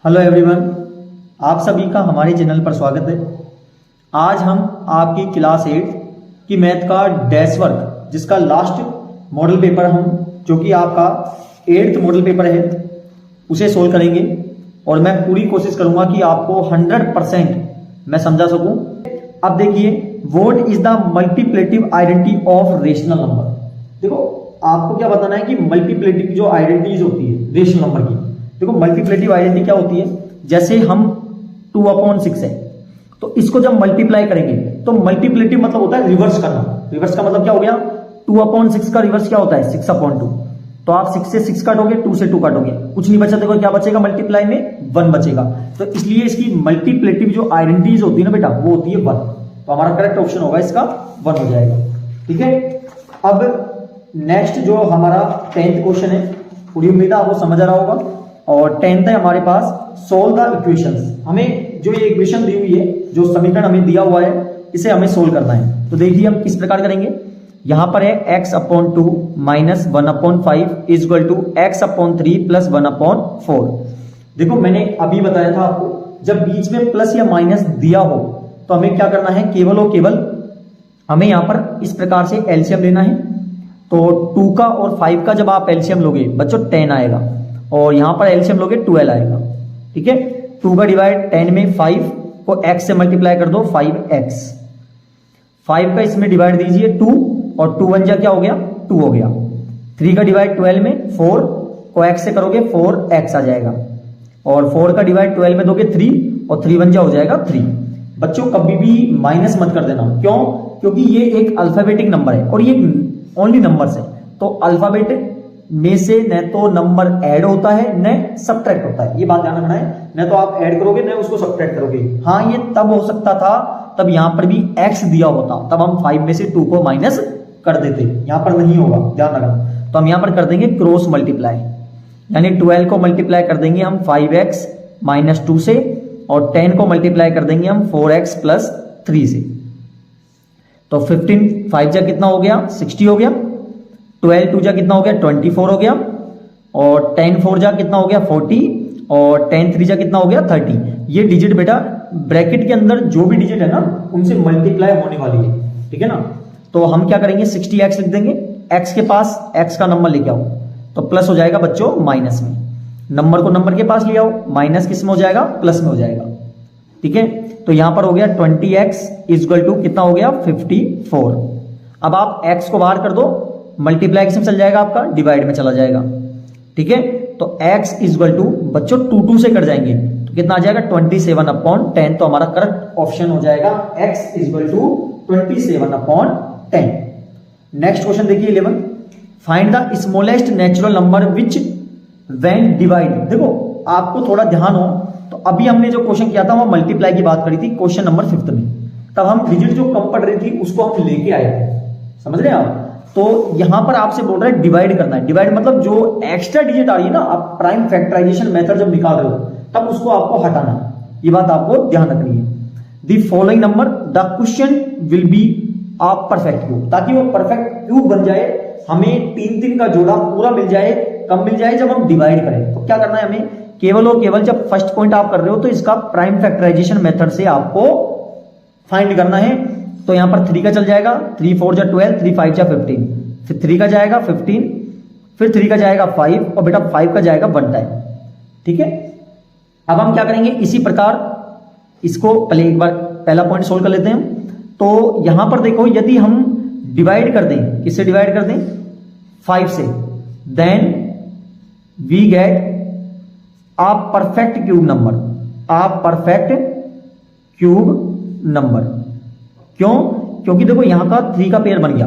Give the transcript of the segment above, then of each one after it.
Hello everyone, आप सभी का हमारे चैनल पर स्वागत है। आज हम आपकी क्लास 8 की मैथ का डैश वर्क जिसका लास्ट मॉडल पेपर जो कि आपका 8th मॉडल पेपर है उसे सोल्व करेंगे और मैं पूरी कोशिश करूंगा कि आपको 100% मैं समझा सकूं। अब देखिए, what is the multiplicative identity of rational number. देखो, आपको क्या बताना है कि मल्टीप्लिकेटिव की जो आइडेंटिटीज होती है रेशनल नंबर की। देखो, मल्टीप्लिकेटिव आइडेंटिटी क्या होती है, जैसे हम 2/6 है तो इसको जब मल्टीप्लाई करेंगे तो मल्टीप्लिकेटिव मतलब होता है रिवर्स करना। रिवर्स का मतलब क्या हो गया, 2/6 का रिवर्स क्या होता है 6/2। तो आप 6 से 6 काटोगे, 2 से 2 काटोगे, कुछ नहीं बचा। देखो क्या बचेगा, मल्टीप्लाई में 1 बचेगा। तो इसलिए इसकी मल्टीप्लिकेटिव जो आइडेंटिटीज होती है ना बेटा, वो होती है 1। तो हमारा करेक्ट ऑप्शन होगा इसका 1 हो जाएगा। ठीक है, अब नेक्स्ट जो हमारा 10th क्वेश्चन है, पूरी उम्मीद है आपको समझ आ रहा होगा। और 10th है हमारे पास, सोल्व द इक्वेशंस। हमें जो ये इक्वेशन दी हुई है, जो समीकरण हमें दिया हुआ है, इसे हमें सोल्व करना है। तो देखिए हम किस प्रकार करेंगे। यहां पर है x/2 minus 1/5 is equal to x/3 plus 1/4। देखो, मैंने अभी बताया था आपको, जब बीच में प्लस या माइनस दिया हो तो हमें क्या करना है, केवल और केवल हमें यहां पर इस प्रकार से एलसीएम लेना है। तो 2 का और 5 का जब आप एलसीएम लोगे बच्चों 10 आएगा, और यहां पर एलसीएम लोगे 12 आएगा। ठीक है, 2 का डिवाइड 10 में 5 को x से मल्टीप्लाई कर दो, 5x। 5 का इसमें डिवाइड दीजिए 2, और 2 1 जा क्या हो गया, 2 हो गया। 3 का डिवाइड 12 में 4 को x से करोगे 4x आ जाएगा, और 4 का डिवाइड 12 में दोगे 3, और 3 1 जा हो जाएगा 3। बच्चों कभी भी माइनस मत कर देना, क्यों? क्योंकि ये एक अल्फाबेटिक नंबर है और ये ओनली नंबर्स है। तो अल्फाबेटिक में से न तो नंबर ऐड होता है न सब्ट्रैक्ट होता है, ये बात ध्यान रखना है। न तो आप ऐड करोगे न उसको सब्ट्रैक्ट करोगे। हाँ, ये तब हो सकता था तब यहां पर भी x दिया होता, तब हम 5 में से 2 को माइनस कर देते। यहां पर नहीं होगा, ध्यान रखना। तो हम यहां पर कर देंगे क्रॉस मल्टीप्लाई, यानी 12 को मल्टीप्लाई कर देंगे हम 5x माइनस 2 से, और 10 को मल्टीप्लाई कर देंगे हम 4x प्लस 3 से। तो 15 5 जा कितना हो गया, 60 हो गया। 12 2 जा कितना हो गया, 24 हो गया। और 10 4 जा कितना हो गया, 40। और 10 3 जा कितना हो गया, 30। ये डिजिट बेटा ब्रैकेट के अंदर जो भी डिजिट है ना, उनसे मल्टीप्लाई होने वाली है। ठीक है ना। तो हम क्या करेंगे, 60x लिख देंगे। x के पास x का नंबर लेके आओ तो प्लस हो जाएगा बच्चों माइनस में। नंबर को नंबर के पास ले आओ, माइनस किस में हो जाएगा, प्लस में हो जाएगा। ठीक है, तो यहां पर हो गया 20x इज इक्वल टू कितना हो गया, 54। अब आप x को बाहर कर दो, मल्टीप्लाई किस में चल जाएगा, आपका डिवाइड में चला जाएगा। ठीक है, तो x इज इक्वल टू बच्चों 2 से कट जाएंगे तो कितना आ जाएगा, 27/10। तो हमारा करेक्ट ऑप्शन हो जाएगा x is equal to 27/10। Next question देखिए 11, find the smallest natural number which when divide. देखो, आपको थोड़ा ध्यान हो तो अभी हमने जो क्वेश्चन किया था वो मल्टीप्लाई की बात करी थी क्वेश्चन नंबर 5 में। तब हम डिजिट जो कम पड़ रही थी उसको हम लेके आए थे, समझ रहे हैं आप। तो यहां पर आपसे बोल रहा है डिवाइड करना है। डिवाइड मतलब जो एक्स्ट्रा डिजिट आ रही है ना, आप प्राइम फैक्टराइजेशन मेथड जब निकाल रहे हो तब उसको आपको हटाना है। ये बात आपको ध्यान रखनी है। The following number the question will be a perfect cube, ताकि वो परफेक्ट क्यूब बन जाए, हमें 3 का जोड़ा पूरा मिल जाए। कब मिल जाए, जब हम डिवाइड करें। तो क्या करना है हमें, केवल और केवल जब फर्स्ट पॉइंट आप कर रहे हो तो इसका प्राइम फैक्टराइजेशन मेथड से आपको फाइंड करना है। तो यहां पर 3 का चल जाएगा, 3 4 जा 12, 3 5 जा 15, फिर 3 का जाएगा 15, फिर 3 का जाएगा 5, और बेटा 5 का जाएगा 1 टाइम। ठीक है, अब हम क्या करेंगे, इसी प्रकार इसको पहले एक बार पहला पॉइंट सोल्व कर लेते हैं। तो यहां पर देखो, यदि हम डिवाइड कर दें, किससे डिवाइड कर दें, 5 से, then we get a perfect cube number. A perfect cube number क्यों? क्योंकि देखो यहां का 3 का पेयर बन गया,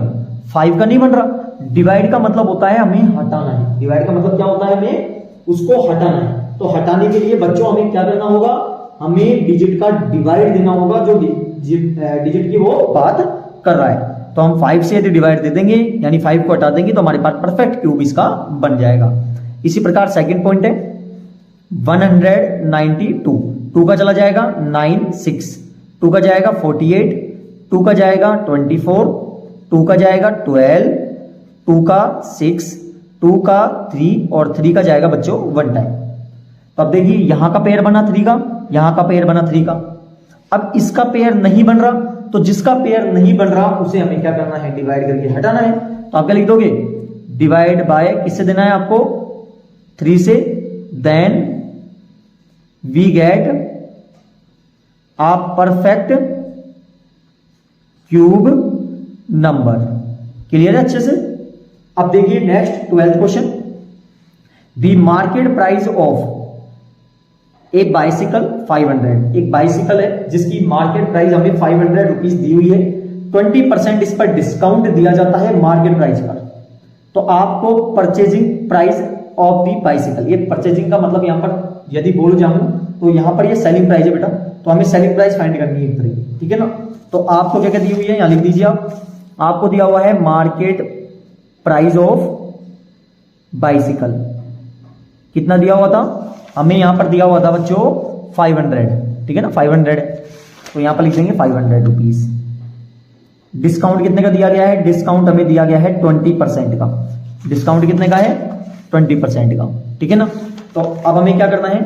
5 का नहीं बन रहा। डिवाइड का मतलब होता है हमें हटाना है। डिवाइड का मतलब क्या होता है, हमें उसको हटाना है। तो हटाने के लिए बच्चों हमें क्या करना होगा, हमें डिजिट का डिवाइड देना होगा, जो डिजिट की वो बात कर रहा है। तो हम 5 से यदि डिवाइड दे देंगे, यानी 5 को हटा देंगे, तो हमारे पास परफेक्ट क्यूब इसका बन जाएगा। इसी प्रकार सेकंड पॉइंट है 192, 2 का चला जाएगा 9 6, 2 का जाएगा 48, 2 का जाएगा 24, 2 का जाएगा 12, 2 का 6, 2 का 3, और 3 का जाएगा बच्चों 1 टाइम। तो अब देखिए यहां का पेयर बना 3 का, यहां का पेयर बना 3 का। अब इसका पेयर नहीं बन रहा, तो जिसका पेयर नहीं बन रहा उसे हमें क्या करना है, डिवाइड करके हटाना है। तो आप क्या लिख दोगे, डिवाइड बाय किससे देना है आपको, 3 से, then we get a perfect cube number. Clear है अच्छे से। अब देखिए next 12th question, the market price of a bicycle 500। एक बाइसिकल है जिसकी मार्केट प्राइस हमें 500 रुपीज दी हुई है, 20% इस पर डिस्काउंट दिया जाता है मार्केट प्राइस पर। तो आपको purchasing price of the bicycle, ये परचेजिंग का मतलब यहां पर यदि बोल जाऊं तो यहां पर ये सेलिंग प्राइस है बेटा, तो हमें सेलिंग प्राइस फाइंड करनी है एक तरह की, ठीक है ना। तो आपको क्या क्या दी हुई है, यहां लिख दीजिए आप, आपको दिया हुआ है मार्केट प्राइस ऑफ बाइसिकल, कितना दिया हुआ था, हमें यहां पर दिया हुआ था बच्चों 500, ठीक है ना, 500, तो यहां पर लिख देंगे 500 रुपीज। डिस्काउंट कितने का दिया गया है, डिस्काउंट हमें दिया गया है 20% का, डिस्काउंट कितने का है, 20% का, ठीक है ना। तो अब हमें क्या करना है,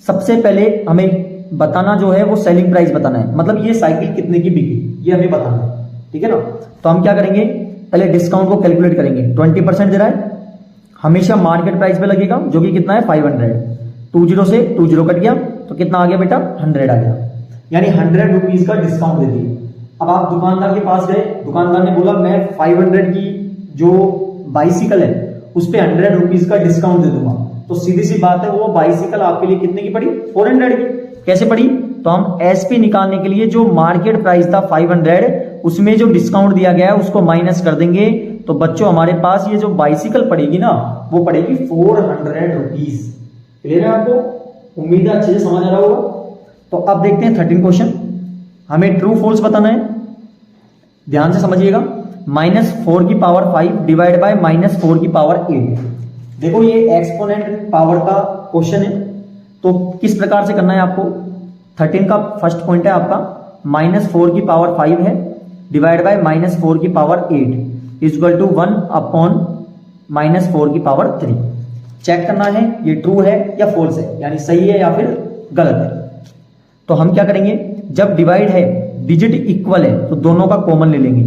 सबसे पहले हमें बताना जो है वो सेलिंग प्राइस बताना है, मतलब ये साइकिल कितने की बिकी ये हमें बताना है, ठीक है ना। तो हम क्या करेंगे, पहले डिस्काउंट को कैलकुलेट करेंगे, 20% दे रहा है, हमेशा मार्केट प्राइस पे लगेगा जो कि कितना है 500, 20 से 20 कट गया तो कितना आ गया बेटा 100 आ गया, यानी 100 रुपीज का डिस्काउंट दे दिए। अब आप दुकानदार के पास गए, दुकानदार ने बोला मैं 500 की जो बाइसिकल है उस पे 100 रुपीज का डिस्काउंट दे दूंगा, तो सीधी सी बात है वो बाइसिकल आपके लिए कितने की पड़ी, 400 की। कैसे पड़ी, तो हम एसपी निकालने के लिए जो मार्केट प्राइस था 500 उसमें जो डिस्काउंट दिया गया है उसको माइनस कर देंगे, तो बच्चों हमारे पास ये जो बाइसिकल पड़ेगी ना वो पड़ेगी 400 रुपीज। क्लियर है आपको, उम्मीद है अच्छे से समझ आ रहा होगा। तो अब देखते हैं 13 क्वेश्चन, हमें ट्रू फॉल्स बताना है, ध्यान से समझिएगा। -4 की पावर 5 डिवाइड बाय -4 की पावर 8। देखो ये एक्सपोनेंट पावर का क्वेश्चन है, तो किस प्रकार से करना है आपको। 13 का फर्स्ट पॉइंट है आपका -4 की पावर 5 है डिवाइड बाय -4 की पावर 8 इक्वल टू 1 अपॉन -4 की पावर 3। चेक करना है ये ट्रू है या फॉल्स है, यानी सही है या फिर गलत है। तो हम क्या करेंगे, जब डिवाइड है डिजिट इक्वल है तो दोनों का कॉमन ले लेंगे,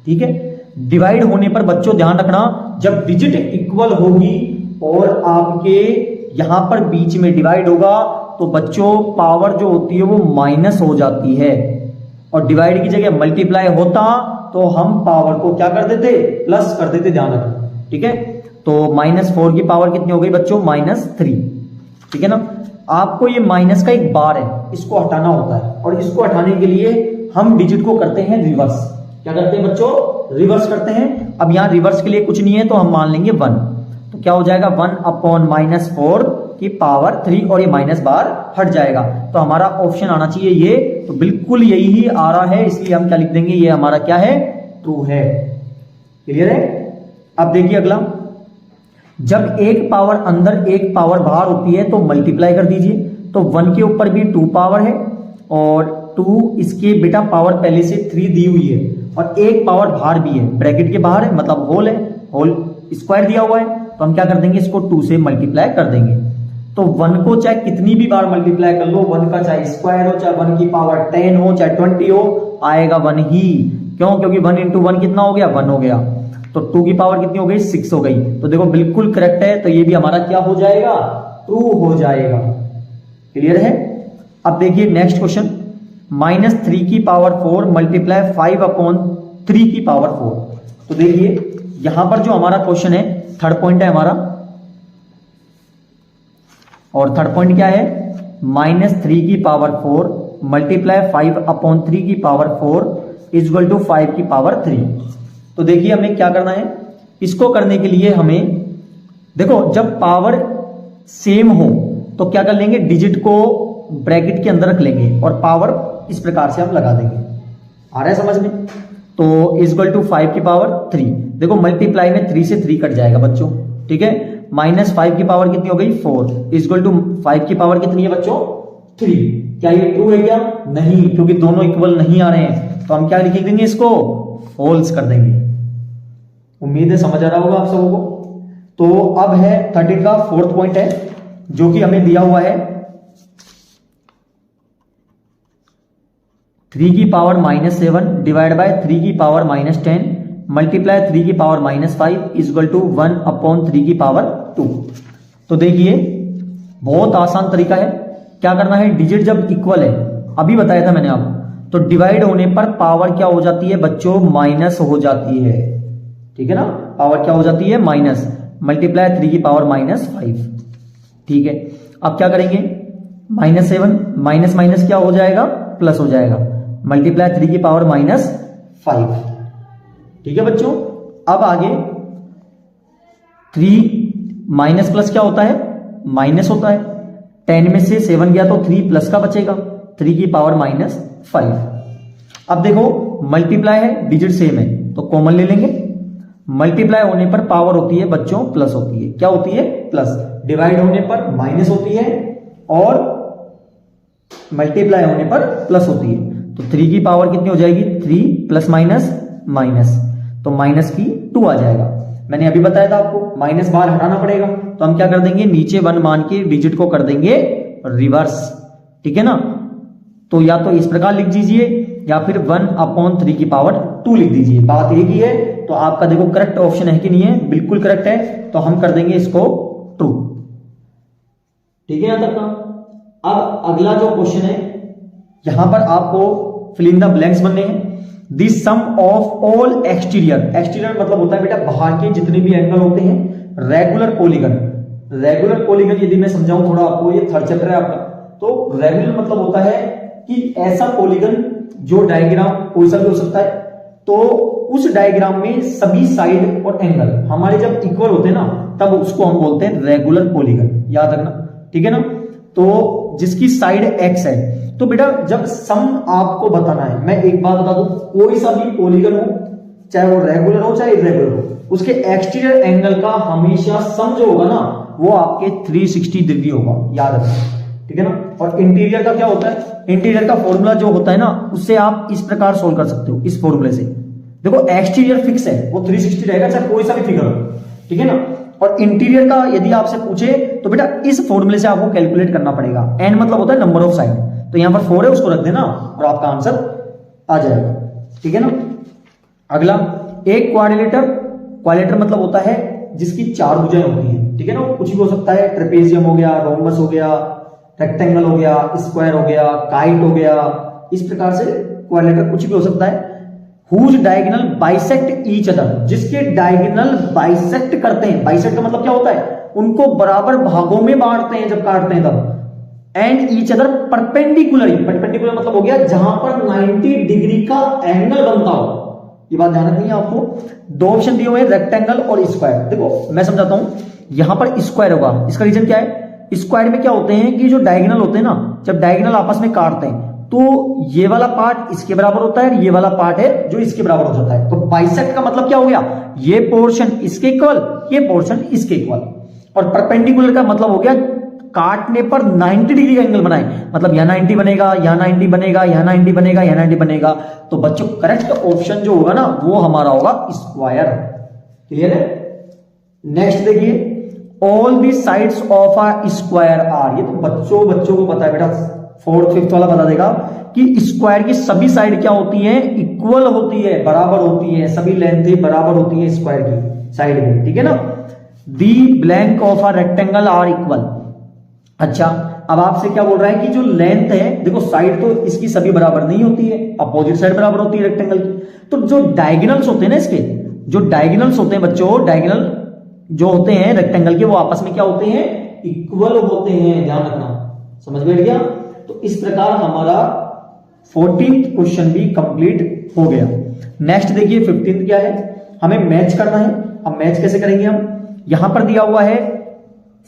ठीक है। डिवाइड होने पर बच्चों ध्यान रखना, जब डिजिट इक्वल होगी और आपके यहां पर बीच में डिवाइड होगा तो बच्चों पावर जो होती है वो माइनस हो जाती है, और डिवाइड की जगह मल्टीप्लाई होता तो हम पावर को क्या कर देते, प्लस कर देते, ध्यान रखना, ठीक है। तो -4 की पावर कितनी हो गई बच्चों, -3, ठीक है ना। आपको ये माइनस का एक बार है, इसको हटाना होता है, और इसको हटाने के लिए हम डिजिट को करते हैं रिवर्स। क्या करते हैं बच्चों, रिवर्स करते हैं। अब यहां रिवर्स के लिए कुछ नहीं है तो हम मान लेंगे 1, तो क्या हो जाएगा 1 अपॉन -4 की पावर 3, और ये माइनस बार हट जाएगा, तो हमारा ऑप्शन आना चाहिए ये, तो बिल्कुल यही ही आ रहा है, इसलिए हम क्या लिख देंगे, ये हमारा क्या है, ट्रू है। क्लियर है। अब देखिए अगला, जब एक पावर अंदर एक पावर बाहर होती है तो मल्टीप्लाई कर दीजिए, तो 1 के ऊपर भी 2 पावर है और 2 इसके बेटा पावर पहले से 3 दी हुई है, और एक पावर बाहर भी है, ब्रैकेट के बाहर है मतलब होल है, होल स्क्वायर दिया हुआ है, तो हम क्या कर देंगे, इसको 2 से मल्टीप्लाई कर देंगे। तो 1 को चाहे कितनी भी बार मल्टीप्लाई कर लो, 1 का चाहे स्क्वायर हो, चाहे 1 की पावर 10 हो, चाहे 20 हो, आएगा 1 ही। क्यों, क्योंकि 1 इंटू 1 कितना हो गया, 1 हो गया। तो 2 की पावर कितनी हो गई, 6 हो गई। तो देखो बिल्कुल करेक्ट है, तो ये भी हमारा क्या हो जाएगा, ट्रू हो जाएगा। क्लियर है। अब देखिए नेक्स्ट क्वेश्चन, -3 की पावर 4 मल्टीप्लाई 5 अपॉन 3 की पावर 4। तो देखिए यहां पर जो हमारा क्वेश्चन है, थर्ड पॉइंट है हमारा, और थर्ड पॉइंट क्या है, -3 की पावर 4 मल्टीप्लाई 5 अपॉन 3 की पावर 4 इक्वल टू 5 की पावर 3। तो देखिए हमें क्या करना है, इसको करने के लिए हमें देखो जब पावर सेम हो तो क्या कर लेंगे, डिजिट को ब्रैकेट के अंदर रख लेंगे और पावर इस प्रकार से हम लगा देंगे। आ रहा है समझ में। तो इक्वल टू 5 की पावर 3, देखो मल्टीप्लाई में 3 से 3 कट जाएगा बच्चों, ठीक है। -5 की पावर कितनी हो गई, 4 इक्वल टू 5 की पावर कितनी है बच्चों, 3। क्या ये ट्रू है क्या, नहीं, क्योंकि दोनों इक्वल नहीं आ रहे हैं, तो हम क्या लिख देंगे, इसको फॉल्स कर देंगे। उम्मीद है समझ आ रहा होगा आप सबों को। तो अब है 13 का फोर्थ पॉइंट है, जो कि हमें दिया हुआ है 3 की पावर -7 डिवाइड बाय 3 की पावर -10 मल्टीप्लाई 3 की पावर -5 इज इक्वल टू 1/3 की पावर 2। तो देखिए बहुत आसान तरीका है। क्या करना है, डिजिट जब इक्वल है, अभी बताया था मैंने आपको, तो डिवाइड होने पर पावर क्या हो जाती है बच्चों, माइनस हो जाती है। ठीक है ना, पावर क्या हो जाती है, माइनस। मल्टीप्लाई 3 की पावर -5। ठीक है, अब क्या करेंगे, -7 माइनस माइनस क्या हो जाएगा, प्लस हो जाएगा। मल्टीप्लाई 3 की पावर -5। ठीक है बच्चों, अब आगे 3 माइनस प्लस क्या होता है, माइनस होता है। 10 में से 7 गया तो 3 प्लस का बचेगा, 3 की पावर -5। अब देखो मल्टीप्लाई है, डिजिट सेम है तो कॉमन ले लेंगे। मल्टीप्लाई होने पर पावर होती है बच्चों प्लस होती है, क्या होती है, प्लस। डिवाइड होने पर माइनस होती है और मल्टीप्लाई होने पर प्लस होती है। तो 3 की पावर कितनी हो जाएगी, 3 प्लस माइनस माइनस, तो माइनस की 2 आ जाएगा। मैंने अभी बताया था आपको माइनस बाहर हटाना पड़ेगा, तो हम क्या कर देंगे, नीचे 1 मान के डिजिट को कर देंगे रिवर्स। ठीक है ना, तो या तो इस प्रकार लिख दीजिए या फिर 1/3 की पावर 2 लिख दीजिए। बात एक ही है। तो आपका देखो करेक्ट ऑप्शन है कि नहीं है, बिल्कुल करेक्ट है, तो हम कर देंगे इसको ट्रू। ठीक है यहां तक का। अब अगला जो क्वेश्चन है, यहां पर आपको फिल इन द ब्लैंक्स बनने हैं। The sum of all exterior, exterior मतलब होता है बेटा बाहर के जितने भी एंगल होते हैं, रेगुलर पॉलीगन। रेगुलर पॉलीगन यदि मैं समझाऊं थोड़ा आपको, ये थर्ड चैप्टर है आपका, तो रेगुलर मतलब होता है कि ऐसा पॉलीगन जो डायग्राम कोई सा भी हो सकता है, तो उस डायग्राम में सभी साइड और एंगल हमारे जब इक्वल होते हैं ना, तब उसको हम बोलते हैं रेगुलर पॉलीगन, याद रखना। ठीक है ना, तो जिसकी साइड एक्स है, तो बेटा जब सम आपको बताना है, मैं एक बात बता दूं, कोई सा भी पॉलीगन हो, चाहे वो रेगुलर हो चाहे इरेगुलर हो, उसके एक्सटीरियर एंगल का हमेशा सम जो होगा ना, वो आपके 360 डिग्री होगा, याद रखना। ठीक है ना, और इंटीरियर का क्या होता है, इंटीरियर का फॉर्मूला जो होता है ना, उससे आप इस प्रकार सोल्व कर सकते हो, इस फॉर्मूले से। देखो एक्सटीरियर फिक्स है, वो 360 रहेगा चाहे कोई सा भी फिगर हो। ठीक है ना, और इंटीरियर का यदि आपसे पूछे तो बेटा इस फॉर्मूले से आपको कैलकुलेट करना पड़ेगा। एन मतलब होता है नंबर ऑफ साइड, तो यहां पर 4 है, उसको रख देना और आपका आंसर आ जाएगा। ठीक है ना, अगला एक क्वाड्रिलेटर। क्वाड्रिलेटर मतलब होता है जिसकी 4 भुजाएं होती हैं। ठीक है ना, कुछ भी हो सकता है, ट्रेपेजियम हो गया, रोम्बस हो गया, रेक्टेंगल हो गया, स्क्वायर हो गया, काइट हो गया, इस प्रकार से क्वाड्रिलेटर कुछ भी हो सकता है। Whose diagonal bisect each other, जिसके डायगोनल बाइसेक्ट करते हैं। बाइसेक्ट का मतलब क्या होता है, उनको बराबर भागों में बांटते हैं जब काटते हैं तब। And each other perpendicularly, perpendicular मतलब हो गया जहां पर 90 डिग्री का एंगल बनता हो। ये बात ध्यान रखनी है आपको। 2 ऑप्शन दिए हुए हैं, रेक्टेंगल और स्क्वायर। देखो मैं समझाता हूं, यहां पर स्क्वायर होगा, इसका रीजन क्या है, स्क्वायर में क्या होते हैं कि जो डायगोनल होते हैं ना, जब डायगोनल आपस में काटते हैं तो ये वाला पार्ट इसके बराबर होता है और ये वाला पार्ट है जो इसके बराबर हो जाता है। तो बाइसेक्ट का मतलब क्या हो गया, ये पोर्शन इसके इक्वल, ये पोर्शन इसके इक्वल। और परपेंडिकुलर का मतलब हो गया काटने पर 90 डिग्री का एंगल बनाए, मतलब यहां 90 बनेगा, यहां 90 बनेगा, यहां 90 बनेगा, यहां 90 बनेगा। तो बच्चों करेक्ट ऑप्शन जो होगा ना, वो हमारा होगा स्क्वायर। क्लियर है। नेक्स्ट देखिए, all the sides of a square are. ये तो बच्चों को पता है बेटा, 4th 5th वाला बता देगा कि स्क्वायर की सभी साइड क्या होती है, इक्वल होती है, बराबर होती है, सभी लेंथ बराबर होती है स्क्वायर की साइड में। ठीक है ना, the blank of a rectangle are equal. अच्छा, अब आपसे क्या बोल रहा है कि जो लेंथ है, देखो साइड तो इसकी सभी बराबर नहीं होती है, अपोजिट साइड बराबर होती है रेक्टेंगल की। तो जो डायगोनल्स होते हैं ना, इसके जो डायगोनल्स होते हैं बच्चों, डायगोनल जो होते हैं रेक्टेंगल के, वो आपस में क्या होते हैं, इक्वल होते हैं। ध्यान रखना, समझ में गया। तो इस प्रकार हमारा 14th क्वेश्चन भी कंप्लीट हो गया। नेक्स्ट देखिए 15th क्या है, हमें मैच करना है। अब मैच कैसे करेंगे हम, यहां पर दिया हुआ है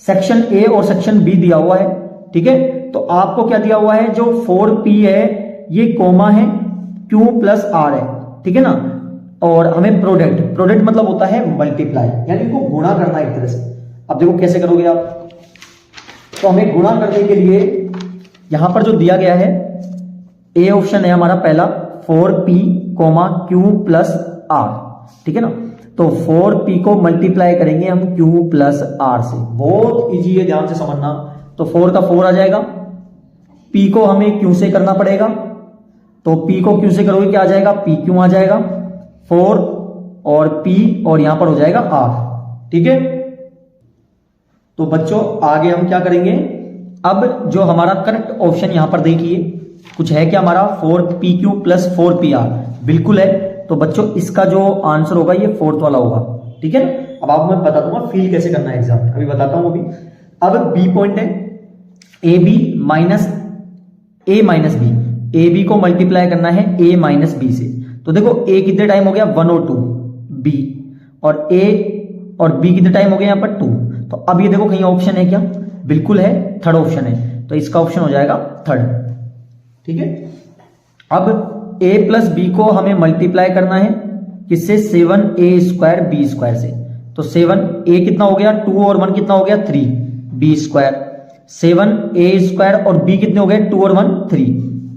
सेक्शन ए और सेक्शन बी दिया हुआ है। ठीक है, तो आपको क्या दिया हुआ है, जो 4p है ये कोमा है, q प्लस r है। ठीक है ना, और हमें प्रोडक्ट मतलब होता है मल्टीप्लाई, यानी इनको गुणा करना एक तरह से। अब देखो कैसे करोगे आप, तो हमें गुणा करने के लिए यहां पर जो दिया गया है, ए ऑप्शन है हमारा पहला, 4p, q प्लस r। ठीक है ना, तो 4p को मल्टीप्लाई करेंगे हम q प्लस r से। बहुत इजी है, ध्यान से समझना। तो 4 का 4 आ जाएगा। p को हमें q से करना पड़ेगा, तो p को q से करोगे क्या आ जाएगा, p q आ जाएगा 4 और p और यहां पर हो जाएगा r। ठीक है, तो बच्चों आगे हम क्या करेंगे, अब जो हमारा करेक्ट ऑप्शन यहां पर देखिए कुछ है क्या हमारा 4pq प्लस 4pr, बिल्कुल है। तो बच्चों इसका जो आंसर होगा ये 4th वाला होगा। ठीक है, अब आपको मैं बता दूंगा फील कैसे करना है एग्जाम में, अभी बताता हूं। अब बी पॉइंट है, A B minus A minus B, A B को मल्टीप्लाई करना है ए माइनस बी से। तो देखो ए कितने टाइम हो गया 1 और 2 बी, और ए और बी कितने टाइम हो गया यहां पर 2। तो अब ये देखो कहीं ऑप्शन है क्या, बिल्कुल है, थर्ड ऑप्शन है, तो इसका ऑप्शन हो जाएगा थर्ड। ठीक है, अब a प्लस बी को हमें मल्टीप्लाई करना है किससे, 7a स्क्वायर बी स्क्वायर से। तो 7a कितना हो गया 2 और 1 कितना हो गया 3 बी स्क्वायर, 7a स्क्वायर और b कितने हो गए 2 और 1 3,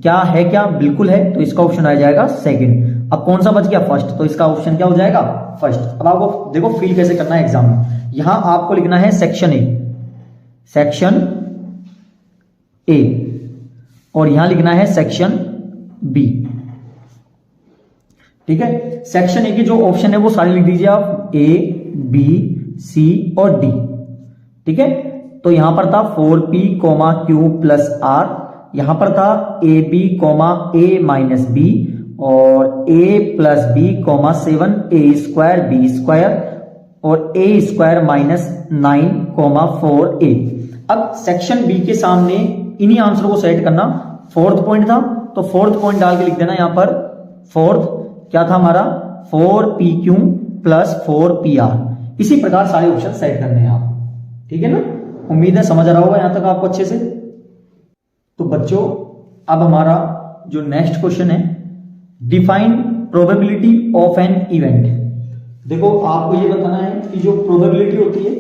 क्या है क्या, बिल्कुल है, तो इसका ऑप्शन आ जाएगा सेकंड। अब कौन सा बच गया फर्स्ट, तो इसका ऑप्शन क्या हो जाएगा फर्स्ट। अब आपको देखो फील कैसे करना है एग्जाम में, यहां आपको लिखना है सेक्शन ए, सेक्शन ए, और यहां लिखना है सेक्शन बी। ठीक है, सेक्शन ए के जो ऑप्शन है वो सारे लिख दीजिए आप, ए बी सी और डी। ठीक है, तो यहां पर था 4p q प्लस आर, यहां पर था A B A minus B और a plus B 7a square B square और a स्क्वायर माइनस 9 4a। अब सेक्शन बी के सामने इन्हीं आंसर को सेट करना, 4th पॉइंट था तो 4th पॉइंट डाल के लिख देना यहां पर, 4th क्या था हमारा 4pq प्लस 4pr। इसी प्रकार सारे ऑप्शन सेट करने हैं आप। ठीक है ना, उम्मीद है समझ आ रहा होगा यहां तक आपको अच्छे से। तो बच्चों अब हमारा जो नेक्स्ट क्वेश्चन है, define probability of an event. देखो आपको ये बताना है कि जो प्रोबेबिलिटी होती है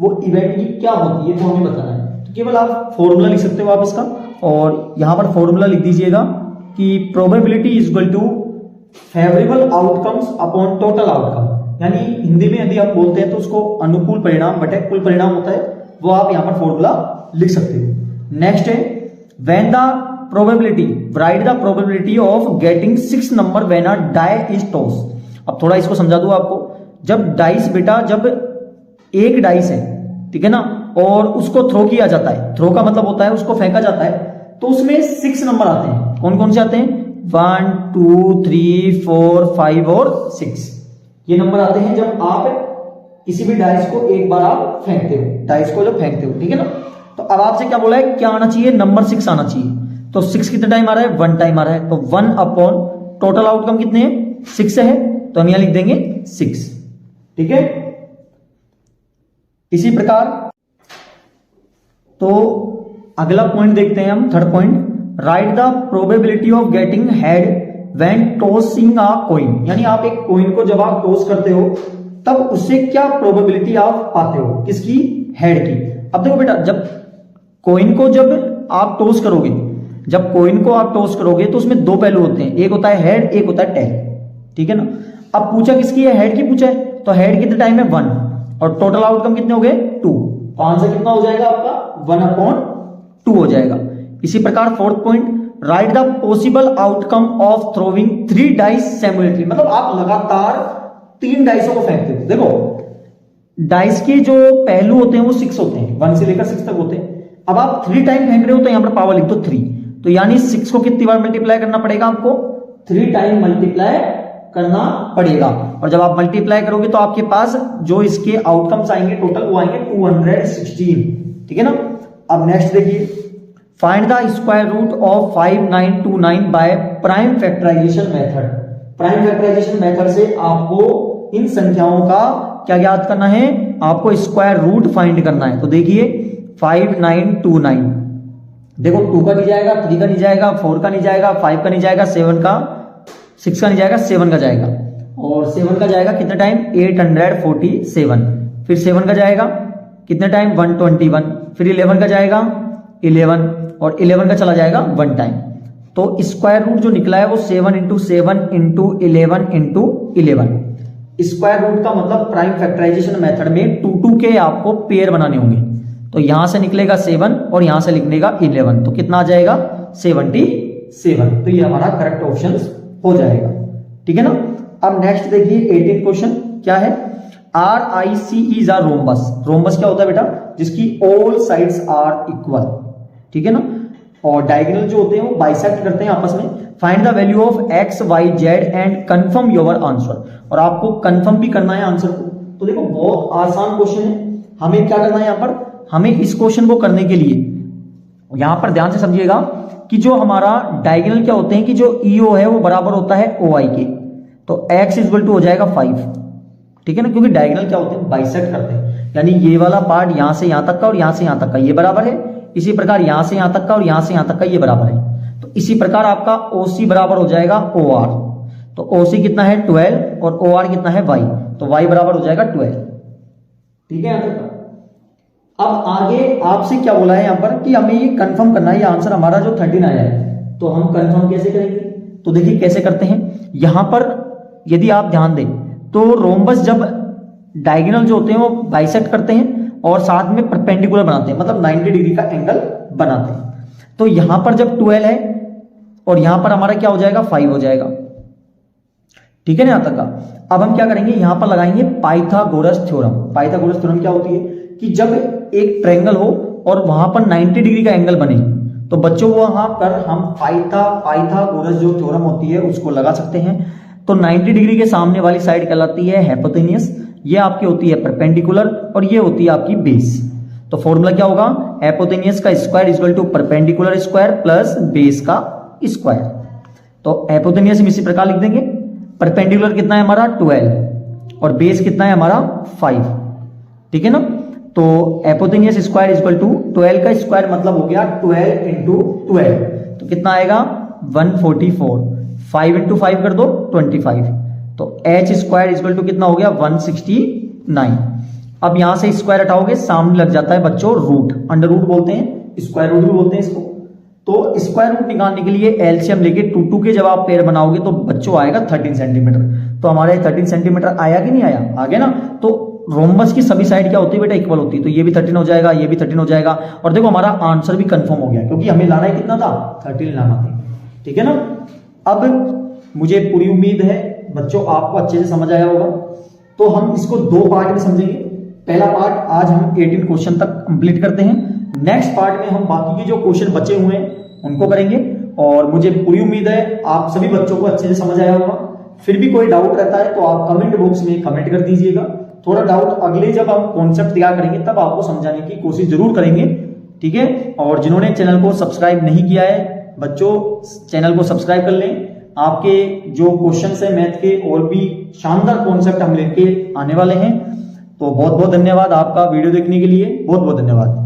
वो इवेंट की क्या होती है, वो हमें बताना है। तो केवल आप फॉर्मूला लिख सकते हो आप इसका, और यहां पर फॉर्मूला लिख दीजिएगा कि probability is equal to favourable outcomes upon total outcome. यानी हिंदी में यदि हम बोलते हैं तो उसको अनुकूल परिणाम बटे कुल परिणाम होता है, वो आप यहां पर फॉर्मूला लिख सकते हो। नेक्स्ट है when the probability, write the probability of getting 6 number when a die is toss. अब थोड़ा इसको समझा दूं आपको, जब डाइस बेटा, जब एक डाइस है, ठीक है ना, और उसको थ्रो किया जाता है, थ्रो का मतलब होता है उसको फेंका जाता है, तो उसमें 6 नंबर आते हैं। कौन कौन से आते हैं, 1 2 3 4 5 और 6, ये नंबर आते हैं जब आप किसी भी डाइस को एक बार आप फेंकते हो, डाइस को जब फेंकते हो। ठीक है ना, तो अब आपसे क्या बोला है, क्या आना चाहिए, नंबर 6 आना चाहिए। तो 6 कितने टाइम आ रहा है, 1 टाइम आ रहा है, तो 1 अपॉन टोटल आउटकम कितने हैं 6 है, तो हम यहां लिख देंगे 6। ठीक है, इसी प्रकार तो अगला पॉइंट देखते हैं हम, third point, write the probability of getting head when tossing a coin. यानी आप एक कॉइन को जब आप टॉस करते हो तब उससे क्या प्रोबेबिलिटी आप पाते हो, किसकी, हेड की। अब देखो बेटा, जब कॉइन को जब आप टॉस करोगे, जब कॉइन को आप टॉस करोगे तो उसमें 2 पहलू होते हैं, एक होता है हेड, एक होता है टेल। ठीक है ना, अब पूछा किसकी है, हेड की पूछा है, तो हेड कितने टाइम है 1 और टोटल आउटकम कितने हो गए 2, तो आंसर कितना हो जाएगा आपका 1/2 हो जाएगा। इसी प्रकार 4th point, write the possible outcome of throwing 3 dice simultaneously. मतलब आप लगातार 3 डाइसों को फेंकते हो। देखो डाइस के जो पहलू होते हैं वो 6 होते हैं, 1 से लेकर 6 तक होते हैं। अब आप 3 टाइम फेंक रहे हो तो यहां पर पावर लिख दो 3, तो यानी 6 को कितनी बार मल्टीप्लाई करना पड़ेगा आपको, 3 टाइम मल्टीप्लाई करना पड़ेगा। और जब आप मल्टीप्लाई करोगे तो आपके पास जो इसके आउटकम्स आएंगे टोटल वो आएंगे 216। ठीक है ना, अब नेक्स्ट देखिए, find the square root of 5929 by prime factorisation method. Prime factorisation method से आपको इन संख्याओं का क्या याद करना है, आपको स्क्वायर रूट फाइंड करना है। तो देखिए 5929, देखो 2 का नहीं जाएगा, 3 का नहीं जाएगा, 4 का नहीं जाएगा, 5 का नहीं जाएगा, 7 का, 6 का नहीं जाएगा, 7 का जाएगा, और 7 का जाएगा कितने टाइम 847, फिर 7 का जाएगा कितने टाइम 121, फिर 11 का जाएगा 11, और 11 का चला जाएगा 1 टाइम। तो स्क्वायर रूट जो निकला है वो 7 × 7 × 11 × 11। स्क्वायर रूट का मतलब प्राइम फैक्टराइजेशन मेथड में 2 2 के आपको पेयर बनाने होंगे। तो यहां से निकलेगा 7 और यहां से निकलेगा 11, तो कितना आ जाएगा 77। तो ये हमारा करेक्ट ऑप्शन हो जाएगा। ठीक है ना। अब नेक्स्ट देखिए 18 क्वेश्चन क्या है, RIC is a rhombus. Rhombus क्या होता है बेटा, जिसकी ऑल साइड्स आर इक्वल। ठीक है ना, और डायगोनल जो होते हैं वो बाइसेक्ट करते हैं आपस में। Find the value of x y z and confirm your answer, और आपको कंफर्म भी करना है आंसर को। तो देखो बहुत आसान क्वेश्चन है, हमें क्या करना है यहाँ पर, हमें इस क्वेश्चन को करने के लिए यहां पर ध्यान से समझिएगा कि जो हमारा डायगोनल क्या होते हैं कि जो EO है वो बराबर होता है OI के, तो x इक्वल टू हो जाएगा 5। ठीक है ना, क्योंकि डायगोनल क्या होते हैं बाइसेक्ट करते हैं, यानी ये वाला पार्ट यहां से यहां तक का और यहां से यहां तक का ये बराबर है, इसी प्रकार यहां से यहां तक का और यहां से यहां तक का ये बराबर है। तो इसी प्रकार आपका OC बराबर हो जाएगा OR, तो OC कितना है 12 और OR कितना है y, तो y बराबर हो जाएगा 12। ठीक है, यहां तक। अब आगे आपसे क्या बोला है यहां पर कि हमें ये कंफर्म करना है, ये आंसर हमारा जो 13 आया है, तो हम कंफर्म कैसे करेंगे, तो देखिए कैसे करते हैं। यहां पर यदि आप ध्यान दें तो रोम्बस जब डायगोनल जो होते हैं वो बाइसेक्ट करते हैं और साथ में परपेंडिकुलर बनाते हैं, मतलब 90 डिग्री का एंगल बनाते हैं। तो यहां पर जब 12 है और यहां पर हमारा क्या हो जाएगा 5 हो जाएगा। ठीक है ना, यहां तक का। अब हम क्या करेंगे, यहां पर लगाएंगे पाइथागोरस थ्योरम। पाइथागोरस थ्योरम क्या होती है कि जब एक ट्रायंगल हो और वहां पर 90 डिग्री का एंगल बने, तो बच्चों वहां पर हम पाइथागोरस जो थ्योरम होती है उसको लगा सकते हैं। तो 90 डिग्री के सामने वाली साइड कहलाती है हाइपोटेन्यूस, ये आपकी होती है परपेंडिकुलर और ये होती है आपकी बेस। तो फॉर्मूला क्या होगा, हाइपोटेन्यूस का square equal to perpendicular square plus base का स्क्वायर। तो हाइपोटेन्यूस हम इसी प्रकार लिख देंगे, परपेंडिकुलर कितना है हमारा 12 और बेस कितना है हमारा 5। ठीक है ना, तो हाइपोटेन्यूस स्क्वायर इक्वल टू 12 का स्क्वायर मतलब हो गया 12 इंटू 12, तो कितना आएगा 144। 5 इंटू 5 कर दो 25, तो h स्क्वायर इक्वल टू कितना हो गया 169। अब यहां से स्क्वायर हटाओगे सामने लग जाता है बच्चों रूट, अंडर रूट बोलते हैं, स्क्वायर रूट भी बोलते हैं इसको। तो स्क्वायर रूट निकालने के लिए एलसीएम लेके 2 के जब आप पेयर बनाओगे तो बच्चों आएगा 13 सेंटीमीटर। तो हमारे 13 सेंटीमीटर आया कि नहीं आया, आ गया ना। तो रोम्बस की सभी साइड क्या होती है बेटा इक्वल होती है, तो ये भी 13 हो जाएगा, ये भी 13 हो जाएगा, और देखो हमारा आंसर भी कंफर्म हो गया क्योंकि हमें लाना है कितना था 13 लाना था। ठीक है ना। अब मुझे पूरी उम्मीद है बच्चों आपको अच्छे से समझ आया होगा। तो हम इसको 2 पार्ट में समझेंगे। पहला पार्ट आज हम 18 क्वेश्चन तक कंप्लीट करते हैं, नेक्स्ट पार्ट में हम बाकी के जो क्वेश्चन बचे हुए हैं उनको करेंगे। और मुझे पूरी उम्मीद है आप सभी बच्चों को अच्छे से समझ आया होगा। फिर भी कोई डाउट रहता है तो आप कमेंट बॉक्स में कमेंट कर दीजिएगा। थोड़ा डाउट अगले जब हम कॉन्सेप्ट तैयार करेंगे तब आपको समझाने की कोशिश जरूर करेंगे। ठीक है, और जिन्होंने चैनल को सब्सक्राइब नहीं किया है बच्चों, चैनल को सब्सक्राइब कर लें। आपके जो क्वेश्चंस है मैथ के और भी शानदार कॉन्सेप्ट हम लेके आने वाले हैं। तो बहुत बहुत धन्यवाद आपका वीडियो देखने के लिए, बहुत बहुत धन्यवाद।